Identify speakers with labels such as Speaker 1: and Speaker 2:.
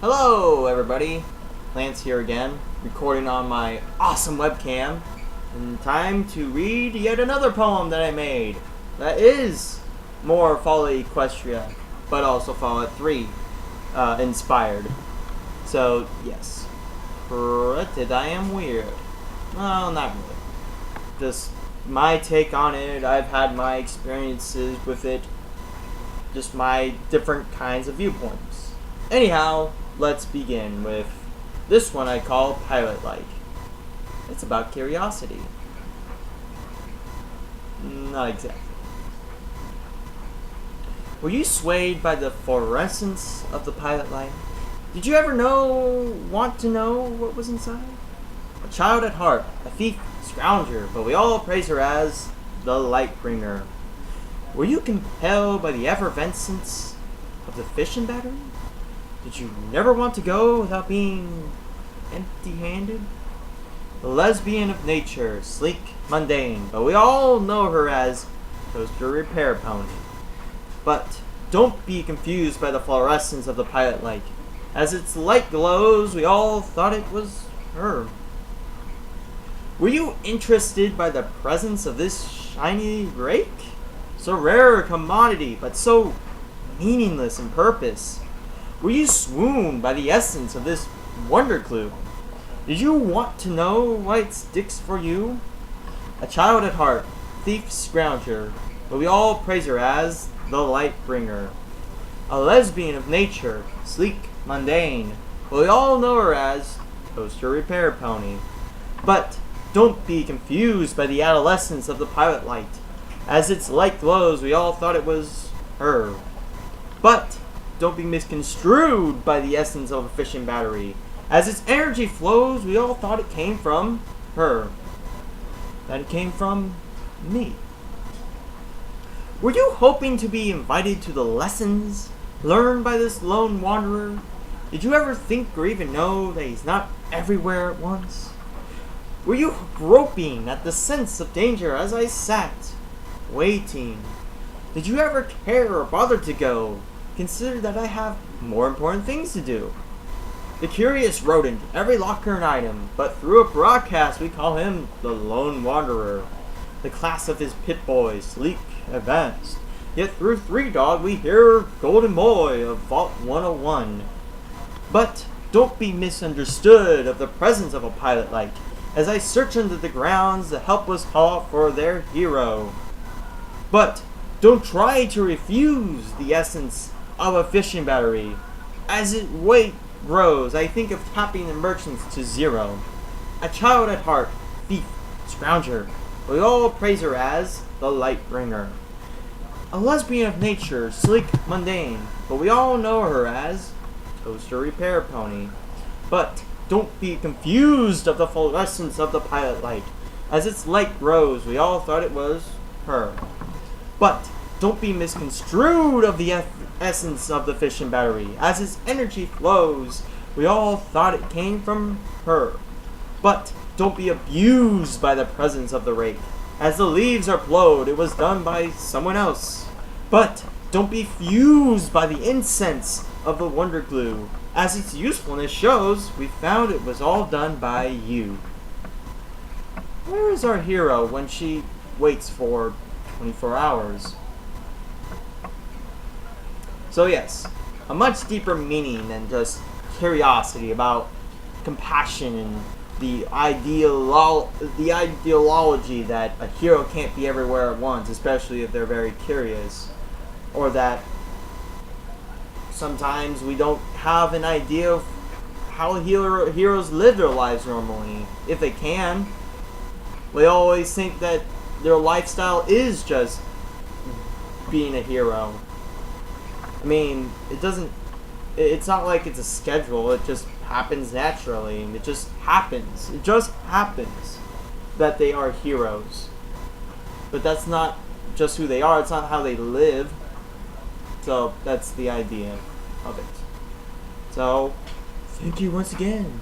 Speaker 1: Hello everybody, Lance here again, recording on my awesome webcam, and time to read yet another poem that I made that is more Folly Equestria, but also Fallout 3 inspired. So yes, granted I am weird. Well, not really. Just my take on it, I've had my experiences with it, just my different kinds of viewpoints. Anyhow, let's begin with this one I call Pilot-like. It's about curiosity. Not exactly. Were you swayed by the fluorescence of the pilot light? Did you ever want to know what was inside? A child at heart, a thief, scrounger, but we all praise her as the light bringer. Were you compelled by the effervescence of the fishing battery? Did you never want to go without being empty-handed? The lesbian of nature, sleek, mundane, but we all know her as Toaster Repair Pony. But don't be confused by the fluorescence of the pilot light. As its light glows, we all thought it was her. Were you interested by the presence of this shiny rake? So rare a commodity, but so meaningless in purpose. Were you swooned by the essence of this wonder clue? Did you want to know why it sticks for you? A child at heart, thief, scrounger, but we all praise her as the light bringer. A lesbian of nature, sleek, mundane, but we all know her as Toaster Repair Pony. But don't be confused by the adolescence of the pilot light. As its light glows, we all thought it was her. But don't be misconstrued by the essence of a fishing battery. As its energy flows, we all thought it came from her. That it came from me. Were you hoping to be invited to the lessons learned by this lone wanderer? Did you ever think or even know that he's not everywhere at once? Were you groping at the sense of danger as I sat, waiting? Did you ever care or bother to go? Consider that I have more important things to do. The curious rodent, every locker and item, but through a broadcast we call him the Lone Wanderer. The class of his pit boy, sleek, advanced. Yet through Three Dog we hear Golden Boy of Vault 101. But don't be misunderstood of the presence of a pilot light, as I search under the grounds the helpless call for their hero. But don't try to refuse the essence of a fishing battery. As its weight grows, I think of tapping the merchants to zero. A child at heart, thief, scrounger, we all praise her as the light bringer. A lesbian of nature, sleek, mundane, but we all know her as Toaster Repair Pony. But don't be confused of the fluorescence of the pilot light. As its light grows, we all thought it was her. But don't be misconstrued of the essence of the fishing battery. As its energy flows, we all thought it came from her. But don't be abused by the presence of the rake. As the leaves are blowed, it was done by someone else. But don't be fused by the incense of the wonder glue. As its usefulness shows, we found it was all done by you. Where is our hero when she waits for 24 hours? So yes, a much deeper meaning than just curiosity about compassion and the ideology that a hero can't be everywhere at once, especially if they're very curious, or that sometimes we don't have an idea of how heroes live their lives normally, if they can. We always think that their lifestyle is just being a hero. I mean, it's not like it's a schedule, it just happens naturally, and it just happens that they are heroes. But that's not just who they are, it's not how they live. So, that's the idea of it. So, thank you once again.